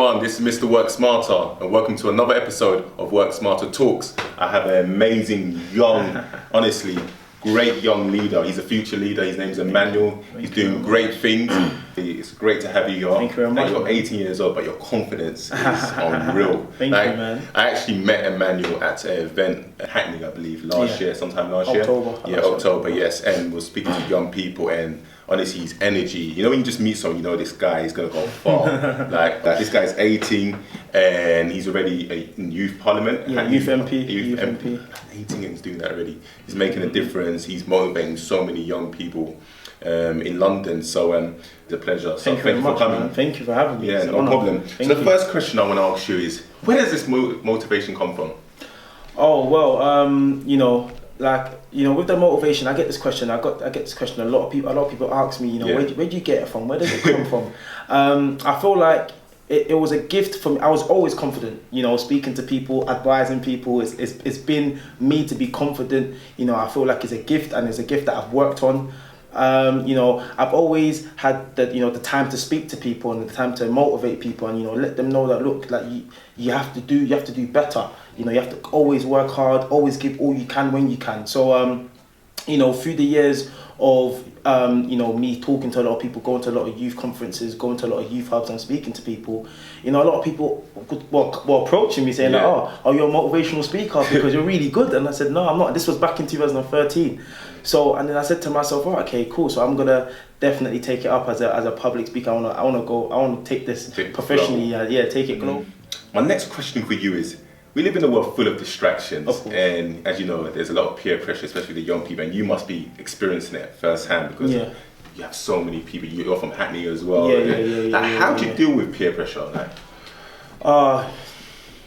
everyone, this is Mr. Work Smarter and welcome to another episode of Work Smarter Talks. I have an amazing young, honestly, great young leader. He's a future leader, his name's Emmanuel. He's doing great things. It's great to have you here. Thank you very much. You're 18 years old, but your confidence is unreal. Thank you, man. I actually met Emmanuel at an event at Hackney, I believe, sometime last year. October, yes. And was speaking to young people, and honestly, his energy, you know, when you just meet someone, you know this guy is going to go far. like this guy's 18 and he's already in youth parliament. Yeah, youth MP. Youth MP. 18 and he's doing that already. He's making a difference. He's motivating so many young people in London. So it's a pleasure. Thank you very much, for coming. Man. Thank you for having me. Yeah, no problem. So the first question I want to ask you is, where does this motivation come from? Oh, well, with the motivation, I get this question. I get this question a lot of people ask me, where do you get it from? Where does it come from? I feel like it was a gift for me. I was always confident, speaking to people, advising people. It's been me to be confident. I feel like it's a gift, and it's a gift that I've worked on. I've always had the time to speak to people and the time to motivate people and let them know that look, like you have to do better. You have to always work hard, always give all you can when you can. So through the years of me talking to a lot of people, going to a lot of youth conferences, going to a lot of youth hubs and speaking to people, a lot of people were approaching me saying, oh, you're a motivational speaker because you're really good. And I said, no, I'm not. This was back in 2013. So, and then I said to myself, oh, okay, cool. So I'm gonna definitely take it up as a public speaker. I want to take this professionally. Take it global. My next question for you is, we live in a world full of distractions, and as you know, there's a lot of peer pressure, especially the young people, and you must be experiencing it firsthand because you have so many people. You're from Hackney as well. How do you deal with peer pressure?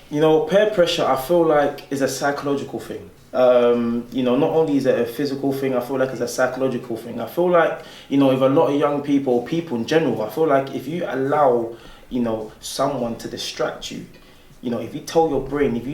Peer pressure, I feel like, is a psychological thing. Not only is it a physical thing, I feel like it's a psychological thing. I feel like, with a lot of young people in general, I feel like if you allow, someone to distract you, if you tell your brain, if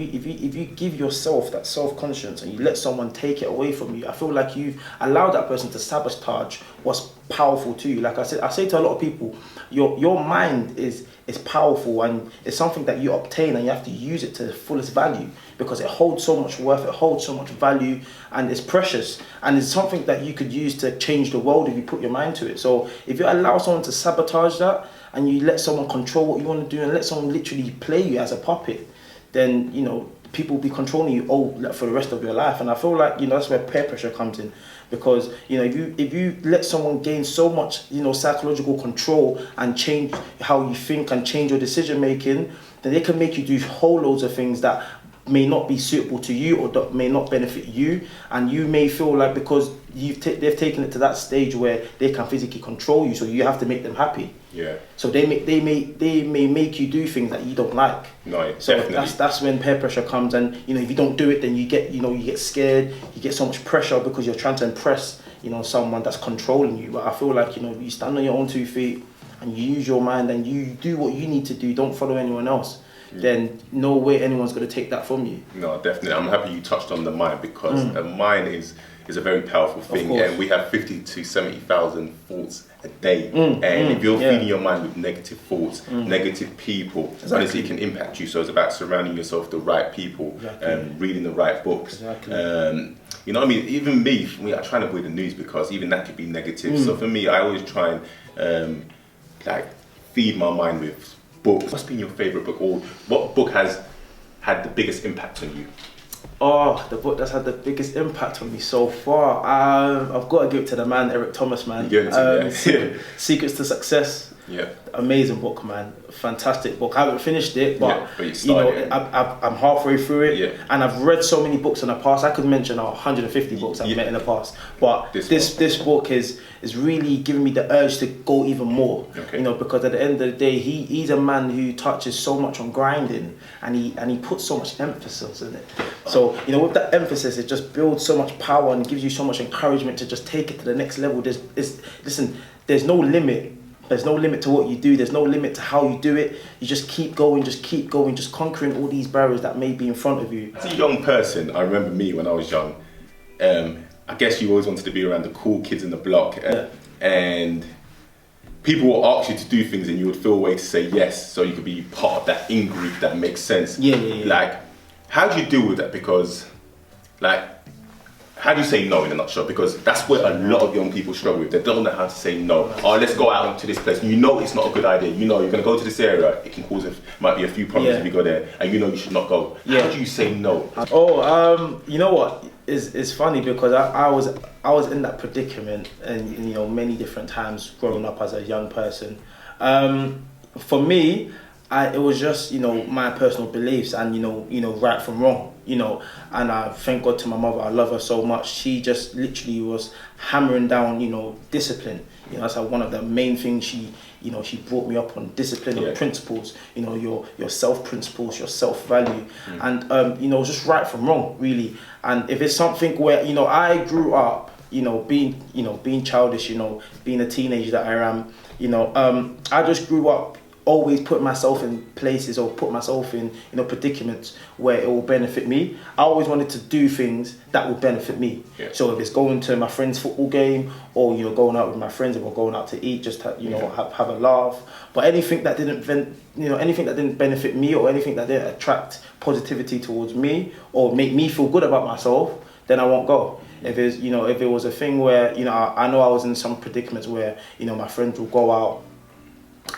you give yourself that self-conscience and you let someone take it away from you, I feel like you've allowed that person to sabotage what's powerful to you. Like I say to a lot of people, your mind is powerful and it's something that you obtain and you have to use it to the fullest value because it holds so much worth, it holds so much value, and it's precious, and it's something that you could use to change the world if you put your mind to it. So if you allow someone to sabotage that and you let someone control what you want to do and let someone literally play you as a puppet, then people will be controlling you for the rest of your life. And I feel like that's where peer pressure comes in, because if you let someone gain so much psychological control and change how you think and change your decision making, then they can make you do whole loads of things that may not be suitable to you or that may not benefit you, and you may feel like because they've taken it to that stage where they can physically control you, so you have to make them happy. Yeah. So they may make you do things that you don't like. No, so definitely. that's when peer pressure comes, and if you don't do it, then you get scared, you get so much pressure because you're trying to impress someone that's controlling you. But I feel like you stand on your own 2 feet and you use your mind and you do what you need to do. Don't follow anyone else. Then no way anyone's going to take that from you. No, definitely. I'm happy you touched on the mind because the mind is a very powerful thing, and we have 50 to 70,000 thoughts a day. And if you're feeding your mind with negative thoughts, negative people, honestly, it can impact you. So it's about surrounding yourself with the right people, reading the right books. Exactly. Even me, I try to avoid the news because even that could be negative. So for me, I always try and feed my mind with books. What's been your favourite book, or what book has had the biggest impact on you? Oh, the book that's had the biggest impact on me so far. I've got to give it to the man, Eric Thomas, man. Secrets to Success. Yeah. Amazing book, man. Fantastic book. I haven't finished it, but I'm halfway through it, and I've read so many books in the past. I could mention 150 books I've met in the past, but this book is really giving me the urge to go even more. Because at the end of the day, he's a man who touches so much on grinding, and he puts so much emphasis in it. So with that emphasis, it just builds so much power and gives you so much encouragement to just take it to the next level. There's no limit. There's no limit to what you do. There's no limit to how you do it. You just keep going, just conquering all these barriers that may be in front of you. As a young person, I remember me when I was young, I guess you always wanted to be around the cool kids in the block. And people will ask you to do things and you would feel a way to say yes, so you could be part of that in-group that makes sense. Yeah. Like, how do you deal with that? Because, like, how do you say no in a nutshell? Because that's where a lot of young people struggle with. They don't know how to say no. Oh, let's go out to this place. You know it's not a good idea. You know you're going to go to this area. It can cause, might be a few problems if you go there. And you know you should not go. How do you say no? You know what? It's funny because I was in that predicament, and you know, many different times growing up as a young person. For me, it was just, you know, my personal beliefs and you know right from wrong, you know, and I thank God to my mother. I love her so much. She just literally was hammering down, you know, discipline. You know, that's like one of the main things she brought me up on, discipline and principles. You know, your self principles, your self value, and you know, just right from wrong, really. And if it's something where, you know, I grew up, you know, being childish, you know, being a teenager that I am, you know, I just grew up always put myself in places or put myself in, you know, predicaments where it will benefit me. I always wanted to do things that will benefit me. So if it's going to my friend's football game, or you know, going out with my friends, or going out to eat, just to, you know, have a laugh. But anything that didn't benefit me, or anything that didn't attract positivity towards me or make me feel good about myself, then I won't go. If it was a thing where, you know, I know I was in some predicaments where, you know, my friends will go out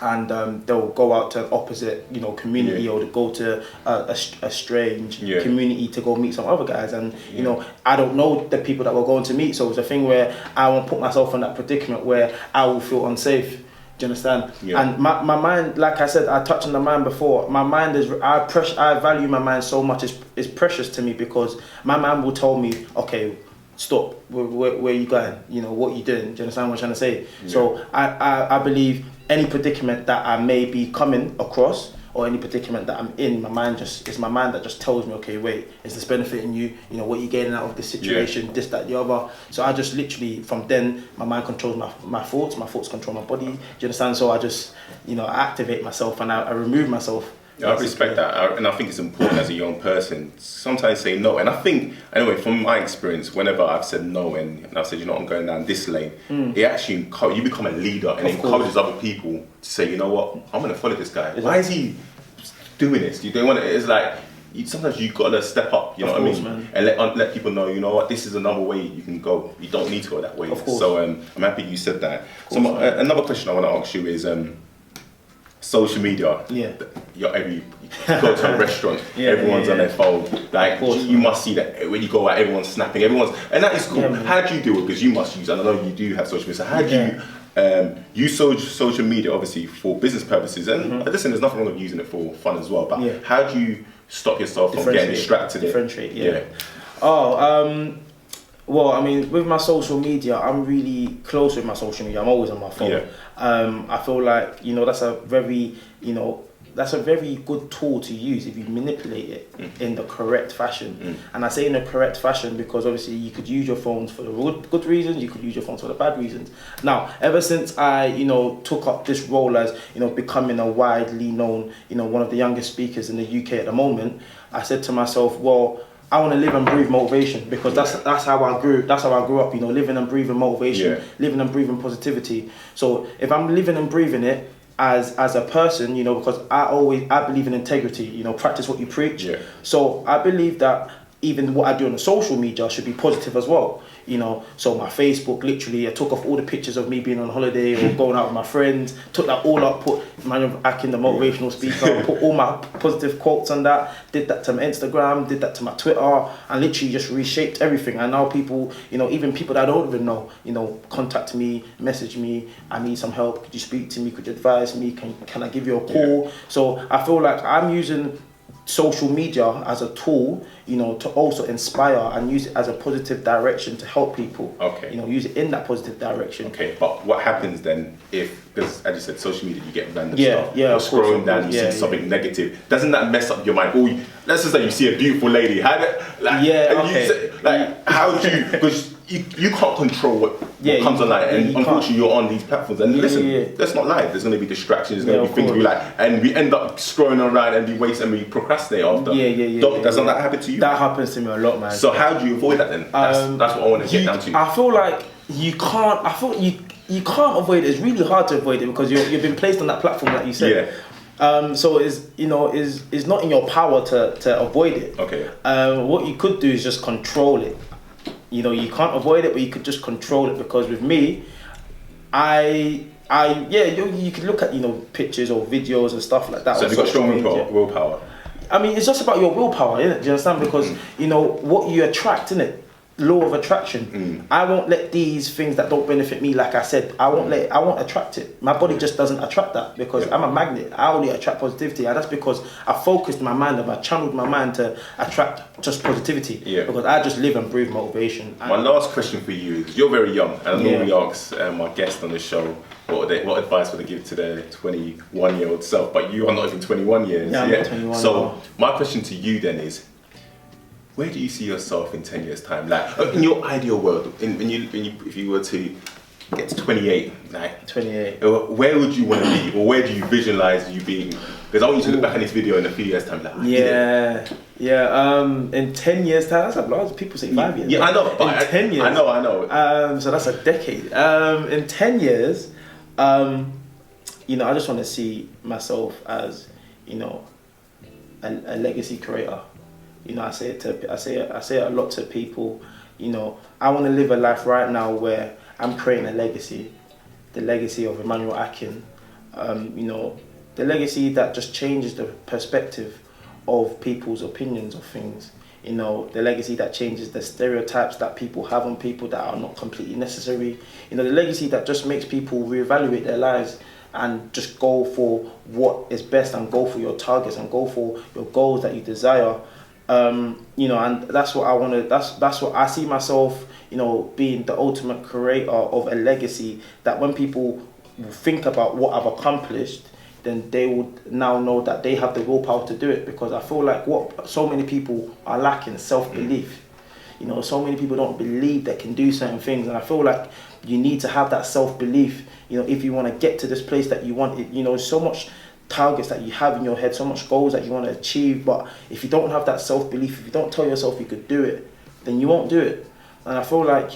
and they'll go out to an opposite, you know, community, or to go to a strange community to go meet some other guys, and you know, I don't know the people that we're going to meet, so it's a thing where I won't put myself in that predicament where I will feel unsafe. Do you understand? And my mind, like I said, I touched on the mind before. My mind is, I value my mind so much. It's precious to me, because my mind will tell me, okay, stop, where are you going? You know, what are you doing? Do you understand what I'm trying to say? So I believe any predicament that I may be coming across, or any predicament that I'm in, it's my mind that just tells me, okay, wait, is this benefiting you? You know, what are you getting out of this situation? This, that, the other. So I just literally, from then, my mind controls my thoughts control my body. Do you understand? So I just, you know, I activate myself and I remove myself. I respect that, and I think it's important as a young person sometimes say no. And I think, anyway, from my experience, whenever I've said no and I've said, you know, I'm going down this lane, it actually, you become a leader, and it encourages other people to say, you know what, I'm going to follow this guy. Why is he doing this? You don't want it. It's like, sometimes you've got to step up, you know what I mean? Man. And let people know, you know what, this is another way you can go. You don't need to go that way. So I'm happy you said that. So another question I want to ask you is, social media. You go to a restaurant, everyone's on their phone. Like, you must see that when you go out, everyone's snapping, and that is cool. How do you do it? Because you must use, and I know you do have social media. So how do you use social media, obviously, for business purposes? And listen, there's nothing wrong with using it for fun as well. But how do you stop yourself from getting distracted? Differentiate. Well, I mean, with my social media, I'm really close with my social media. I'm always on my phone. I feel like, you know, that's a very good tool to use if you manipulate it in the correct fashion. And I say in the correct fashion because obviously you could use your phones for the good reasons, you could use your phones for the bad reasons. Now, ever since I, you know, took up this role as, you know, becoming a widely known, you know, one of the youngest speakers in the UK at the moment, I said to myself, well, I want to live and breathe motivation, because that's how I grew. That's how I grew up. You know, living and breathing motivation, living and breathing positivity. So if I'm living and breathing it as a person, you know, because I believe in integrity. You know, practice what you preach. So I believe that even what I do on the social media should be positive as well. You know, so my Facebook, literally, I took off all the pictures of me being on holiday or going out with my friends, took that all up, put Emmanuel Akin, the motivational speaker, put all my positive quotes on that, did that to my Instagram, did that to my Twitter, and literally just reshaped everything. And now people, you know, even people that I don't even know, you know, contact me, message me, I need some help, could you speak to me, could you advise me, can I give you a call? So I feel like I'm using social media as a tool, you know, to also inspire and use it as a positive direction to help people. You know, use it in that positive direction. But what happens then if, because as you said, social media, you get random stuff. You're scrolling down, you see something negative. Doesn't that mess up your mind? Let's just say you see a beautiful lady. How do you, because you can't control what comes online, and unfortunately you're on these platforms, and listen, let's not lie, there's going to be distractions, there's going to be things we like, and we end up scrolling around and we procrastinate after. Doesn't that happen to you? That happens to me a lot, man. So how do you avoid that then? That's what I want to get down to. I feel like you can't, you can't avoid it. It's really hard to avoid it because you've been placed on that platform, like you said. Yeah. So it's not in your power to avoid it. Okay. What you could do is just control it. You can't avoid it, but you could just control it. Because with me, you could look at pictures or videos and stuff like that. So you've got strong willpower. I mean, it's just about your willpower, innit? Do you understand? Because what you attract, innit? Law of attraction. I won't let these things that don't benefit me, like I said, I won't attract it. My body just doesn't attract that because I'm a magnet. I only attract positivity, and that's because I focused my mind, I channeled my mind to attract just positivity. Because I just live and breathe motivation. My last question for you is: you're very young, and I normally ask my guests on the show what advice would they give to their 21-year-old self, but you are not even 21 years. Yeah, I'm not 21. So my question to you then is: where do you see yourself in 10 years' time? Like, in your ideal world, if you were to get to 28, like 28, where would you want to be, or where do you visualize you being? Because I want you to look back on this video in a few years' time, like, in 10 years' time, that's a lot. People say 5 years. Yeah, I know. But in 10 years, I know. So that's a decade. In 10 years, I just want to see myself as, a legacy creator. I say it a lot to people. I want to live a life right now where I'm creating a legacy, the legacy of Emmanuel Akin. The legacy that just changes the perspective of people's opinions of things. The legacy that changes the stereotypes that people have on people that are not completely necessary. The legacy that just makes people reevaluate their lives and just go for what is best and go for your targets and go for your goals that you desire. And that's what I want to. That's what I see myself. Being the ultimate creator of a legacy that when people think about what I've accomplished, then they would now know that they have the willpower to do it. Because I feel like what so many people are lacking is self-belief. So many people don't believe they can do certain things, and I feel like you need to have that self-belief. If you want to get to this place that you want, so much targets that you have in your head, so much goals that you want to achieve, but if you don't have that self-belief, if you don't tell yourself you could do it, then you won't do it. And I feel like,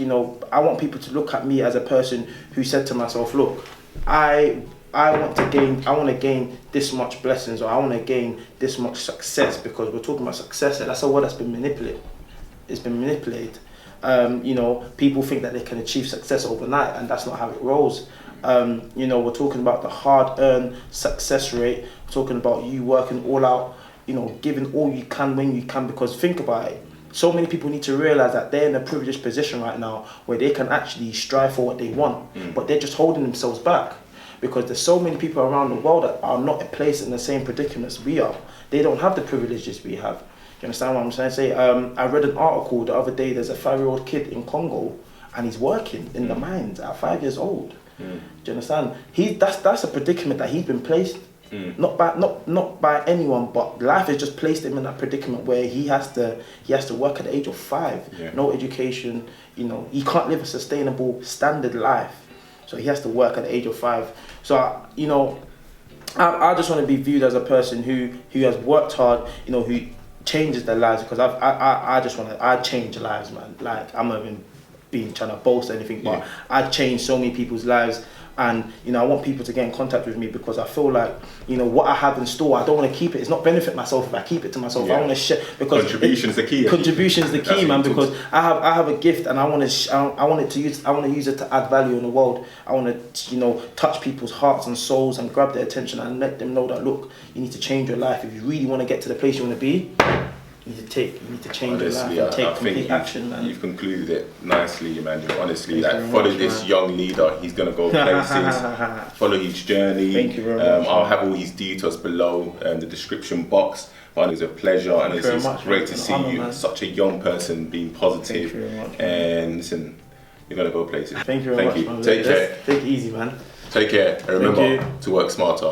I want people to look at me as a person who said to myself, look, I want to gain this much blessings, or I want to gain this much success, because we're talking about success, and that's a word that's been manipulated. It's been manipulated. People think that they can achieve success overnight, and that's not how it rolls. We're talking about the hard-earned success rate. We're talking about you working all out, giving all you can when you can. Because think about it, so many people need to realize that they're in a privileged position right now where they can actually strive for what they want, but they're just holding themselves back because there's so many people around the world that are not placed in the same predicaments we are. They don't have the privileges we have. Do you understand what I'm trying to say? I read an article the other day. There's a 5-year-old kid in Congo, and he's working in the mines at 5 years old. Do you understand? That's a predicament that he's been placed, not by anyone, but life has just placed him in that predicament where he has to work at the age of 5. No education, he can't live a sustainable standard life, so he has to work at the age of 5. So I just want to be viewed as a person who has worked hard, who changes their lives, because I change lives, man. Like, I'm not even trying to boast or anything, but I changed so many people's lives, and I want people to get in contact with me because I feel like what I have in store, I don't want to keep it. It's not benefit myself if I keep it to myself. I want to share, because contribution is the key. Contribution is the key, man. Because I have a gift, and I want to use it to add value in the world. I want to touch people's hearts and souls and grab their attention and let them know that, look, you need to change your life if you really want to get to the place you want to be. You need to change your life and take complete action, man. You've concluded it nicely, Emmanuel. Honestly, follow this young leader. He's gonna go places. Follow his journey. Thank you very much. I'll have all his details below the description box. But it's a pleasure, and it's great to see you, such a young person, being positive. Thank you very much, and listen, you're gonna go places. Thank you very much. Take care. Take it easy, man. Take care, and remember to work smarter.